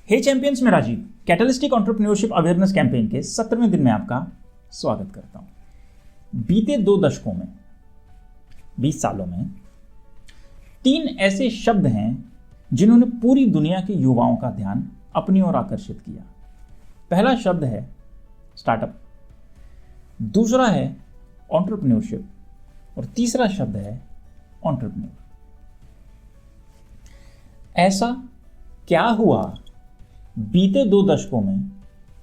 हे champions, में Rajiv catalytic entrepreneurship awareness campaign के 17वें दिन में आपका स्वागत करता हूं। बीते 2 दशकों में 20 सालों में 3 ऐसे शब्द हैं जिन्होंने पूरी दुनिया के युवाओं का ध्यान अपनी ओर आकर्षित किया। पहला शब्द है स्टार्टअप, दूसरा है एंटरप्रेन्योरशिप और तीसरा शब्द है एंटरप्रेन्योर। ऐसा क्या हुआ बीते 2 दशकों में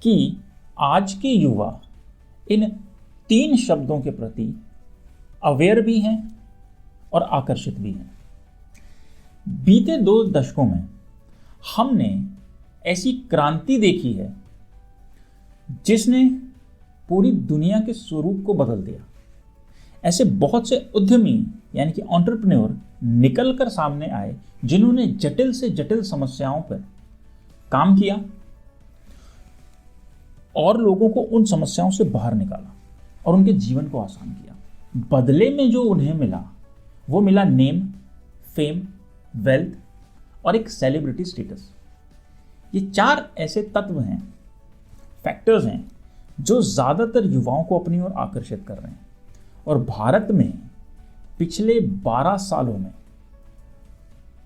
कि आज के युवा इन 3 शब्दों के प्रति अवेयर भी हैं और आकर्षित भी हैं। बीते 2 दशकों में हमने ऐसी क्रांति देखी है जिसने पूरी दुनिया के स्वरूप को बदल दिया। ऐसे बहुत से उद्यमी यानी कि एंटरप्रेन्योर निकल कर सामने आए जिन्होंने जटिल से जटिल समस्याओं पर काम किया और लोगों को उन समस्याओं से बाहर निकाला और उनके जीवन को आसान किया। बदले में जो उन्हें मिला वो मिला नेम, फेम, वेल्थ और एक सेलिब्रिटी स्टेटस। ये 4 ऐसे तत्व हैं, फैक्टर्स हैं जो ज़्यादातर युवाओं को अपनी ओर आकर्षित कर रहे हैं। और भारत में पिछले 12 सालों में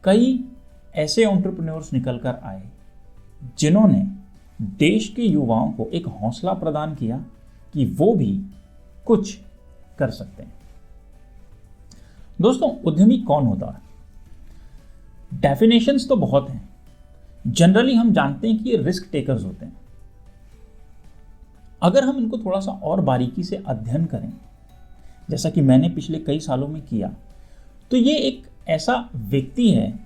कई ऐसे एंटरप्रेन्योर्स निकल कर आए जिन्होंने देश के युवाओं को एक हौसला प्रदान किया कि वो भी कुछ कर सकते हैं। दोस्तों, उद्यमी कौन होता है? डेफिनेशंस तो बहुत हैं। जनरली हम जानते हैं कि ये रिस्क टेकर्स होते हैं। अगर हम इनको थोड़ा सा और बारीकी से अध्ययन करें, जैसा कि मैंने पिछले कई सालों में किया, तो ये एक ऐसा व्यक्ति है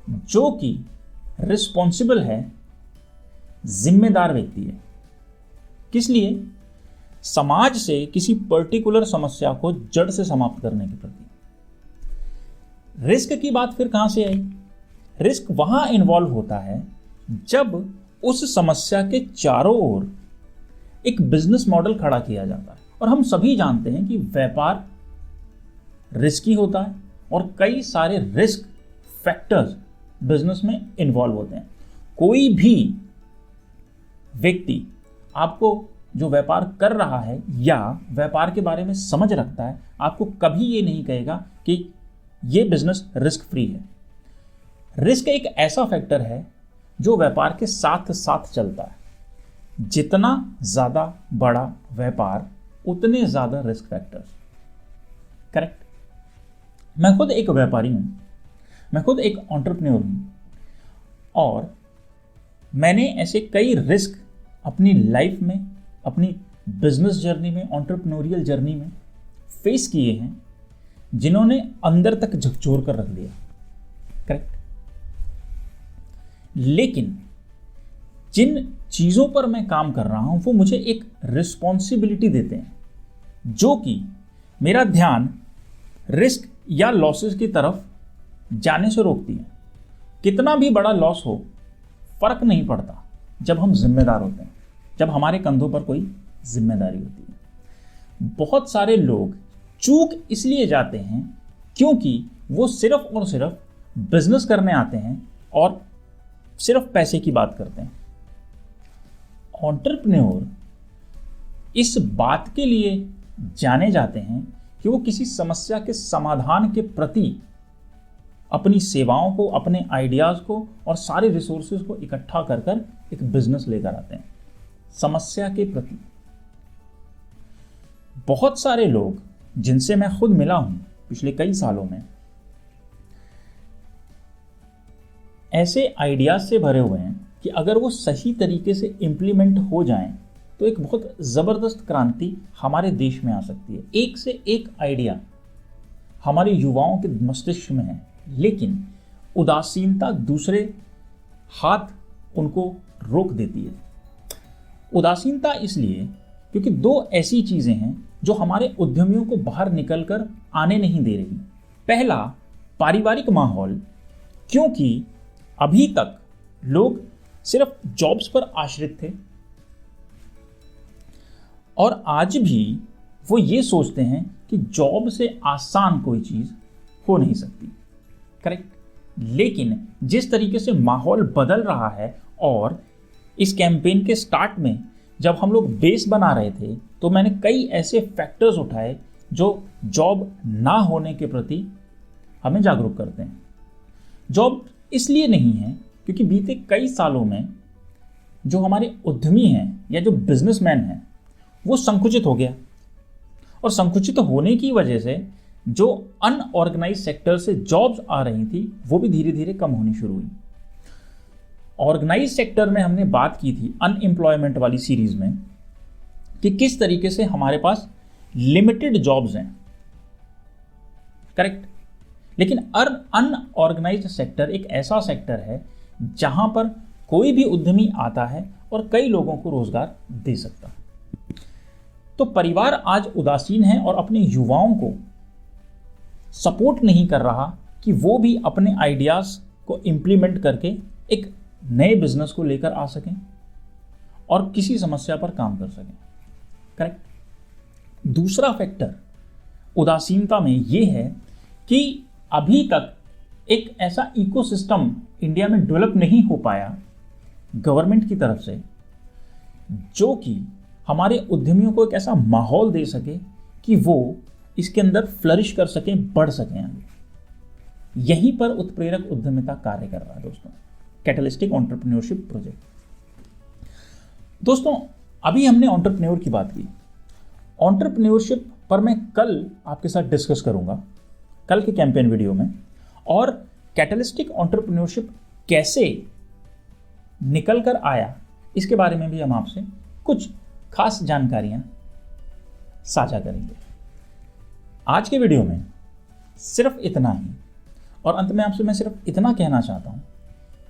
जो कि रिस्पॉन्सिबल है, जिम्मेदार व्यक्ति है। किस लिए? समाज से किसी पर्टिकुलर समस्या को जड़ से समाप्त करने के प्रति। रिस्क की बात फिर कहां से आई? रिस्क वहां इन्वॉल्व होता है जब उस समस्या के चारों ओर एक बिजनेस मॉडल खड़ा किया जाता है। और हम सभी जानते हैं कि व्यापार रिस्की होता है और कई सारे रिस्क फैक्टर्स बिजनेस में इन्वॉल्व होते हैं। कोई भी व्यक्ति आपको जो व्यापार कर रहा है या व्यापार के बारे में समझ रखता है, आपको कभी ये नहीं कहेगा कि ये बिजनेस रिस्क फ्री है। रिस्क एक ऐसा फैक्टर है जो व्यापार के साथ साथ चलता है। जितना ज़्यादा बड़ा व्यापार उतने ज़्यादा रिस्क फैक्टर्स। करेक्ट? मैं खुद एक व्यापारी हूँ, मैं खुद एक एंटरप्रेन्योर हूँ और मैंने ऐसे कई रिस्क अपनी लाइफ में, अपनी बिजनेस जर्नी में, एंटरप्रेन्योरियल जर्नी में फेस किए हैं जिन्होंने अंदर तक झकझोर कर रख दिया। करेक्ट? लेकिन जिन चीज़ों पर मैं काम कर रहा हूं वो मुझे एक रिस्पॉन्सिबिलिटी देते हैं जो कि मेरा ध्यान रिस्क या लॉसेस की तरफ जाने से रोकती है। कितना भी बड़ा लॉस हो, फर्क नहीं पड़ता जब हम जिम्मेदार होते हैं, जब हमारे कंधों पर कोई जिम्मेदारी होती है। बहुत सारे लोग चूक इसलिए जाते हैं क्योंकि वो सिर्फ और सिर्फ बिजनेस करने आते हैं और सिर्फ पैसे की बात करते हैं। एंटरप्रेन्योर इस बात के लिए जाने जाते हैं कि वो किसी समस्या के समाधान के प्रति अपनी सेवाओं को, अपने आइडियाज़ को और सारे रिसोर्सेज को इकट्ठा कर कर एक बिजनेस लेकर आते हैं समस्या के प्रति। बहुत सारे लोग जिनसे मैं खुद मिला हूं पिछले कई सालों में ऐसे आइडियाज से भरे हुए हैं कि अगर वो सही तरीके से इम्प्लीमेंट हो जाएं तो एक बहुत ज़बरदस्त क्रांति हमारे देश में आ सकती है। एक से एक आइडिया हमारे युवाओं के मस्तिष्क में है, लेकिन उदासीनता दूसरे हाथ उनको रोक देती है। उदासीनता इसलिए क्योंकि 2 ऐसी चीज़ें हैं जो हमारे उद्यमियों को बाहर निकलकर आने नहीं दे रही। पहला, पारिवारिक माहौल, क्योंकि अभी तक लोग सिर्फ जॉब्स पर आश्रित थे और आज भी वो ये सोचते हैं कि जॉब से आसान कोई चीज़ हो नहीं सकती। करेक्ट? लेकिन जिस तरीके से माहौल बदल रहा है और इस कैंपेन के स्टार्ट में जब हम लोग बेस बना रहे थे तो मैंने कई ऐसे फैक्टर्स उठाए जो जॉब ना होने के प्रति हमें जागरूक करते हैं। जॉब इसलिए नहीं है क्योंकि बीते कई सालों में जो हमारे उद्यमी हैं या जो बिजनेसमैन हैं वो संकुचित हो गया, और संकुचित होने की वजह से जो अनऑर्गेनाइज सेक्टर से जॉब्स आ रही थी वो भी धीरे धीरे कम होनी शुरू हुई। ऑर्गेनाइज सेक्टर में हमने बात की थी अनएम्प्लॉयमेंट वाली सीरीज में कि किस तरीके से हमारे पास लिमिटेड जॉब्स हैं, करेक्ट। लेकिन अनऑर्गेनाइज्ड सेक्टर एक ऐसा सेक्टर है जहां पर कोई भी उद्यमी आता है और कई लोगों को रोजगार दे सकता है। तो परिवार आज उदासीन है और अपने युवाओं को सपोर्ट नहीं कर रहा कि वो भी अपने आइडियाज को इम्प्लीमेंट करके एक नए बिजनेस को लेकर आ सकें और किसी समस्या पर काम कर सकें, करेक्ट। दूसरा फैक्टर उदासीनता में ये है कि अभी तक एक ऐसा इकोसिस्टम इंडिया में डेवलप नहीं हो पाया गवर्नमेंट की तरफ से जो कि हमारे उद्यमियों को एक ऐसा माहौल दे सके कि वो इसके अंदर फ्लरिश कर सकें, बढ़ सकें आगे। यहीं पर उत्प्रेरक उद्यमिता कार्य कर रहा है दोस्तों, कैटलिस्टिक एंटरप्रेन्योरशिप प्रोजेक्ट। दोस्तों अभी हमने एंटरप्रेन्योर की बात की, एंटरप्रेन्योरशिप पर मैं कल आपके साथ डिस्कस करूंगा कल के कैंपेन वीडियो में, और कैटलिस्टिक एंटरप्रेन्योरशिप कैसे निकल कर आया इसके बारे में भी हम आपसे कुछ खास जानकारियां साझा करेंगे। आज के वीडियो में सिर्फ इतना ही, और अंत में आपसे मैं सिर्फ इतना कहना चाहता हूं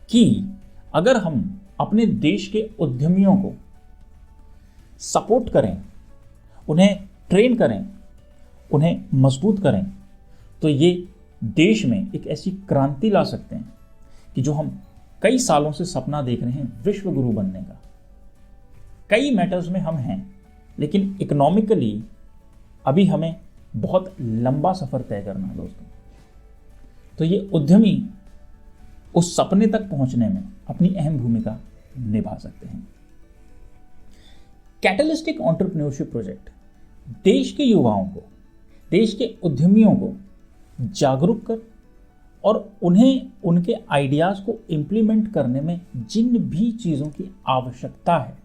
कि अगर हम अपने देश के उद्यमियों को सपोर्ट करें, उन्हें ट्रेन करें, उन्हें मजबूत करें, तो ये देश में एक ऐसी क्रांति ला सकते हैं कि जो हम कई सालों से सपना देख रहे हैं विश्व गुरु बनने का। कई मैटर्स में हम हैं, लेकिन इकोनॉमिकली अभी हमें बहुत लंबा सफर तय करना है दोस्तों। तो ये उद्यमी उस सपने तक पहुंचने में अपनी अहम भूमिका निभा सकते हैं। कैटलिस्टिक एंटरप्रेन्योरशिप प्रोजेक्ट देश के युवाओं को, देश के उद्यमियों को जागरूक कर और उन्हें उनके आइडियाज को इम्प्लीमेंट करने में जिन भी चीज़ों की आवश्यकता है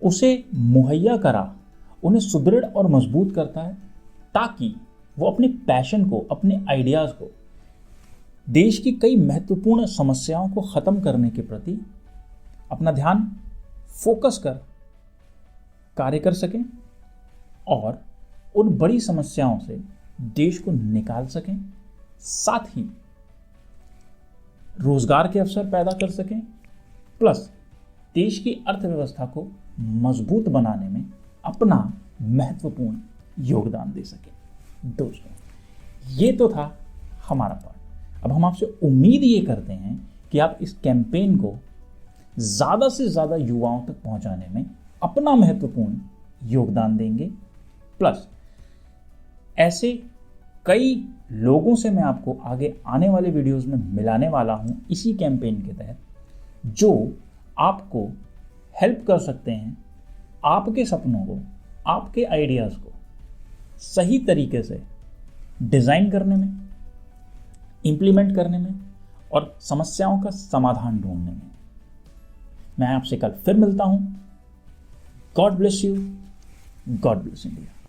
उसे मुहैया करा, उन्हें सुदृढ़ और मजबूत करता है, ताकि वो अपने पैशन को, अपने आइडियाज को, देश की कई महत्वपूर्ण समस्याओं को ख़त्म करने के प्रति अपना ध्यान फोकस कर कार्य कर सकें और उन बड़ी समस्याओं से देश को निकाल सकें, साथ ही रोजगार के अवसर पैदा कर सकें, प्लस देश की अर्थव्यवस्था को मजबूत बनाने में अपना महत्वपूर्ण योगदान दे सकें। दोस्तों ये तो था हमारा पार्ट। अब हम आपसे उम्मीद ये करते हैं कि आप इस कैंपेन को ज़्यादा से ज़्यादा युवाओं तक पहुंचाने में अपना महत्वपूर्ण योगदान देंगे, प्लस ऐसे कई लोगों से मैं आपको आगे आने वाले वीडियोस में मिलाने वाला हूं इसी कैंपेन के तहत, जो आपको हेल्प कर सकते हैं आपके सपनों को, आपके आइडियाज़ को सही तरीके से डिज़ाइन करने में, इम्प्लीमेंट करने में और समस्याओं का समाधान ढूंढने में। मैं आपसे कल फिर मिलता हूं। God bless you, God bless India.